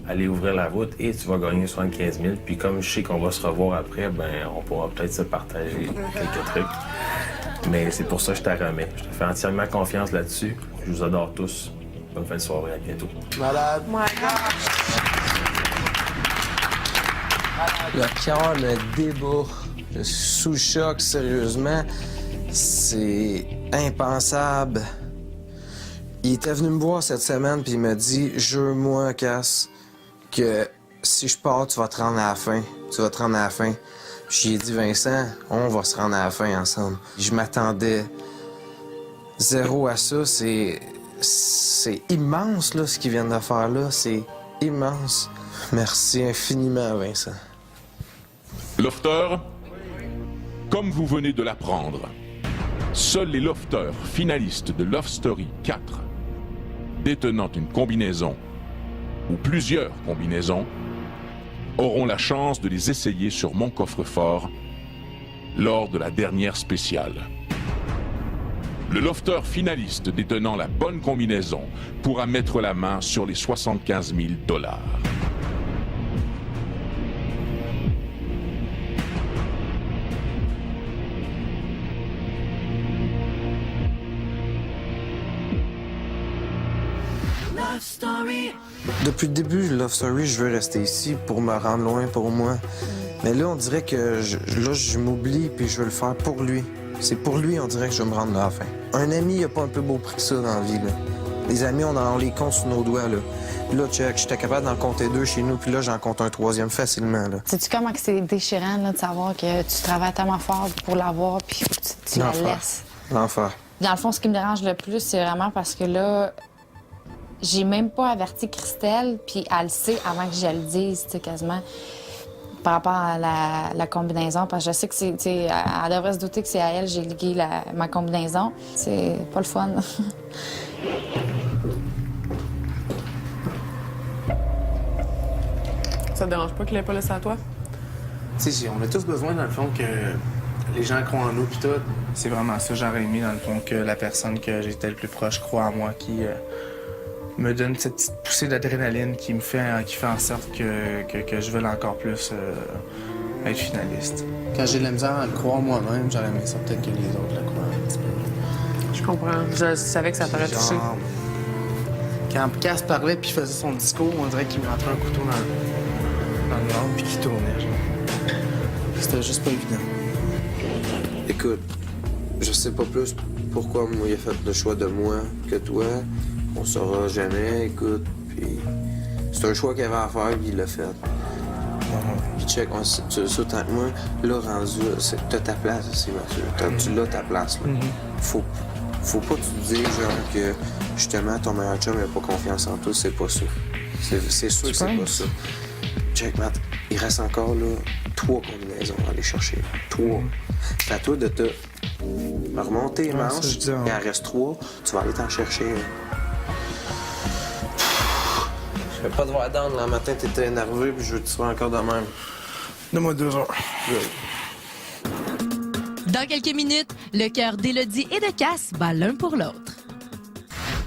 aller ouvrir la route et tu vas gagner 75 000. Puis comme je sais qu'on va se revoir après, ben on pourra peut-être se partager quelques trucs. Mais c'est pour ça que je te remets. Je te fais entièrement confiance là-dessus. Je vous adore tous. Bonne fin de soirée, à bientôt. Malade. Le cœur me débat. Je suis sous le choc, sérieusement. C'est impensable. Il était venu me voir cette semaine puis il m'a dit « Jure-moi, Cass, que si je pars, tu vas te rendre à la fin. Tu vas te rendre à la fin. » Puis j'ai dit « Vincent, on va se rendre à la fin ensemble. » Je m'attendais zéro à ça. C'est immense, là, ce qu'ils viennent de faire là. C'est immense. Merci infiniment, Vincent. Lofter, comme vous venez de l'apprendre, seuls les lofters finalistes de Love Story 4, détenant une combinaison ou plusieurs combinaisons, auront la chance de les essayer sur mon coffre-fort lors de la dernière spéciale. Le lofter finaliste détenant la bonne combinaison pourra mettre la main sur les 75 000 $. Depuis le début de Love Story, je veux rester ici pour me rendre loin pour moi. Mais là, on dirait que je m'oublie puis je veux le faire pour lui. C'est pour lui, on dirait que je vais me rendre là à la fin. Un ami, il a pas un peu beau prix que ça dans la vie, là. Les amis, on les compte sur nos doigts, là. Puis là, check, j'étais capable d'en compter 2 chez nous, puis là, j'en compte un 3e facilement, là. Sais-tu comment que c'est déchirant, là, de savoir que tu travailles tellement fort pour l'avoir, puis faut que tu la laisses? L'enfer. Dans le fond, ce qui me dérange le plus, c'est vraiment parce que là, j'ai même pas averti Christelle, puis elle le sait avant que je le dise, tu sais, quasiment, par rapport à la combinaison, parce que je sais que c'est, tu sais, elle devrait se douter que c'est à elle j'ai ligué ma combinaison. C'est pas le fun. Ça te dérange pas qu'il ait pas laissé à toi? Tu sais, on a tous besoin, dans le fond, que les gens croient en nous pis tout. C'est vraiment ça, j'aurais aimé, dans le fond, que la personne que j'étais le plus proche croit en moi, qui me donne cette petite poussée d'adrénaline qui fait en sorte que je veuille encore plus être finaliste. Quand j'ai de la misère à le croire moi-même, j'aurais aimé ça peut-être que les autres le croient un petit peu. Je comprends. Je savais que ça t'aurait touché. Quand Cass parlait puis faisait son discours, on dirait qu'il me rentrait un couteau dans le ventre puis qu'il tournait, genre. C'était juste pas évident. Écoute, je sais pas plus pourquoi moi, il a fait le choix de moi que toi. On saura jamais, écoute, puis c'est un choix qu'il avait à faire, puis il l'a fait. Puis check, tu le sais autant que moi, là, rendu, t'as ta place aussi, Mathieu. Tu l'as ta place, là. Faut pas que tu te dises, genre, que justement, ton meilleur chum n'a pas confiance en toi, c'est pas ça. C'est sûr que c'est pas ça. Check, Matt, il reste encore, là, 3 combinaisons à aller chercher. 3. C'est à toi de te remonter les manches, il en reste 3, tu vas aller t'en chercher. Je vais pas te voir down, le matin, t'étais énervé, puis je veux que tu sois encore de même. Donne-moi 2 heures. Dans quelques minutes, le cœur d'Élodie et de Cass bat l'un pour l'autre.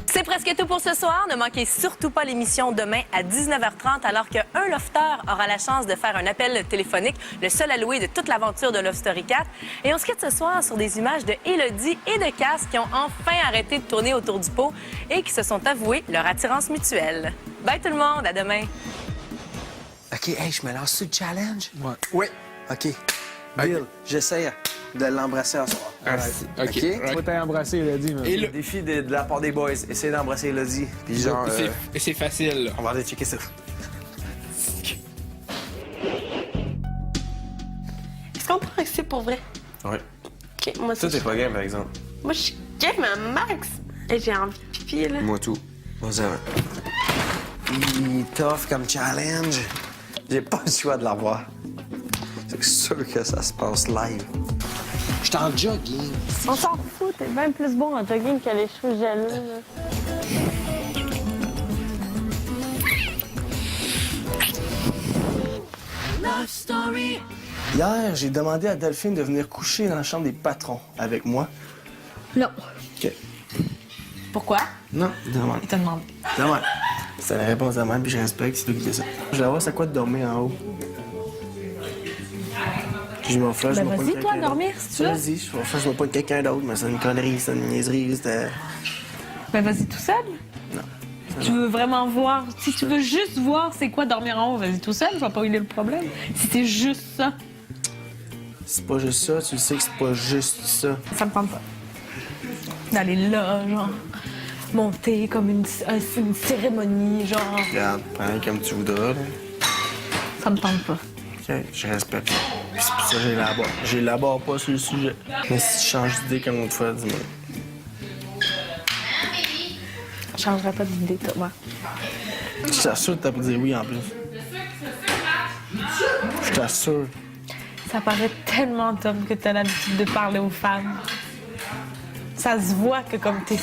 C'est presque tout pour ce soir. Ne manquez surtout pas l'émission demain à 19h30 alors qu'un lofter aura la chance de faire un appel téléphonique, le seul alloué de toute l'aventure de Love Story 4. Et on se quitte ce soir sur des images de Élodie et de Cass qui ont enfin arrêté de tourner autour du pot et qui se sont avoués leur attirance mutuelle. Bye tout le monde, à demain. OK, hey, je me lance sur le challenge? Ouais. Oui. OK. Bill, j'essaie de l'embrasser ce soir. OK? Faut t'embrasser, Elodie. Et le défi de la part des boys, essayer d'embrasser Elodie. Puis genre. Et c'est facile, là. On va aller checker ça. Est-ce qu'on peut rester pour vrai? Ouais. OK, moi Toi, t'es pas game, par exemple. Moi, je suis game à max. Et j'ai envie de pipi, là. Moi, tout. Vas-y, tough comme challenge. J'ai pas le choix de l'avoir. C'est sûr que ça se passe live. Je suis en jogging. On s'en fout, t'es bien plus bon en jogging que les cheveux jaloux, là. Love Story. Hier, j'ai demandé à Delphine de venir coucher dans la chambre des patrons avec moi. Non. OK. Pourquoi? Non, demande. Il t'a demandé. Demande. C'est la réponse à moi, puis je respecte, c'est toi qui dis ça. Je vais voir c'est quoi de dormir en haut. Je m'en flash, je m'en vas-y, toi, dormir, si tu veux. Vas-y, je m'en flash, je m'en pas de quelqu'un d'autre, mais c'est une connerie, c'est une niaiserie, c'était... Ben vas-y tout seul. Non. Tu veux vraiment voir, si tu veux juste voir c'est quoi dormir en haut, vas-y tout seul, je vais pas régler le problème. Si c'est juste ça, C'est pas juste ça, tu sais que c'est pas juste ça. ça me tente pas. D'aller là, genre, monter comme une cérémonie, genre, Regarde, prends comme tu voudras, là. ça me tente pas. OK, je respecte. Puis c'est pour ça que j'élabore pas sur le sujet. Mais si tu changes d'idée comme l'autre fois, dis-moi. Je changerais pas d'idée, Thomas. Je t'assure que t'as pas dit oui en plus. Je t'assure. Ça paraît tellement, Tom, que t'as l'habitude de parler aux femmes. Ça se voit que comme t'es...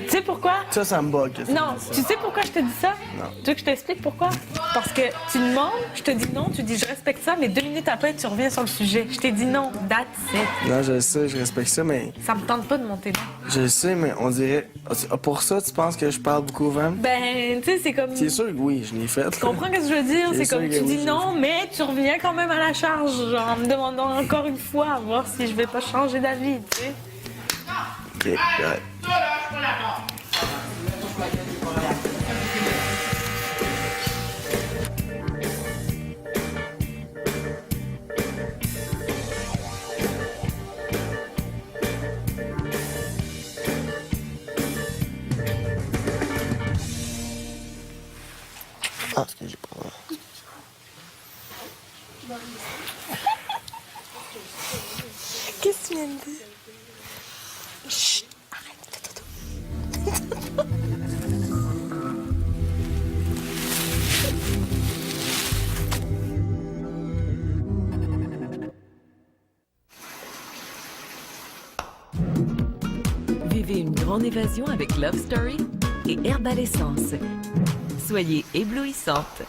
Tu sais pourquoi? Ça me bug. Non, tu sais pourquoi je te dis ça? Non. Tu veux que je t'explique pourquoi? Parce que tu demandes, je te dis non, tu dis je respecte ça, mais 2 minutes après, tu reviens sur le sujet. Je t'ai dit non, that's it. Non, je sais, je respecte ça, mais... Ça me tente pas de monter là. Je sais, mais on dirait... Pour ça, tu penses que je parle beaucoup aux femmes? Ben, tu sais, c'est comme... C'est sûr que oui, je l'ai fait. Tu comprends ce que je veux dire? C'est C'est comme sûr tu que dis oui, non, mais tu reviens quand même à la charge, genre en me demandant encore une fois, voir si je vais pas changer d'avis, tu sais. OK, ouais. Ah, ce que j'ai pas... Qu'est-ce que tu viens de dire? Chut, arrête. Vivez une grande évasion avec Love Story et Herbal Essence. Soyez éblouissantes.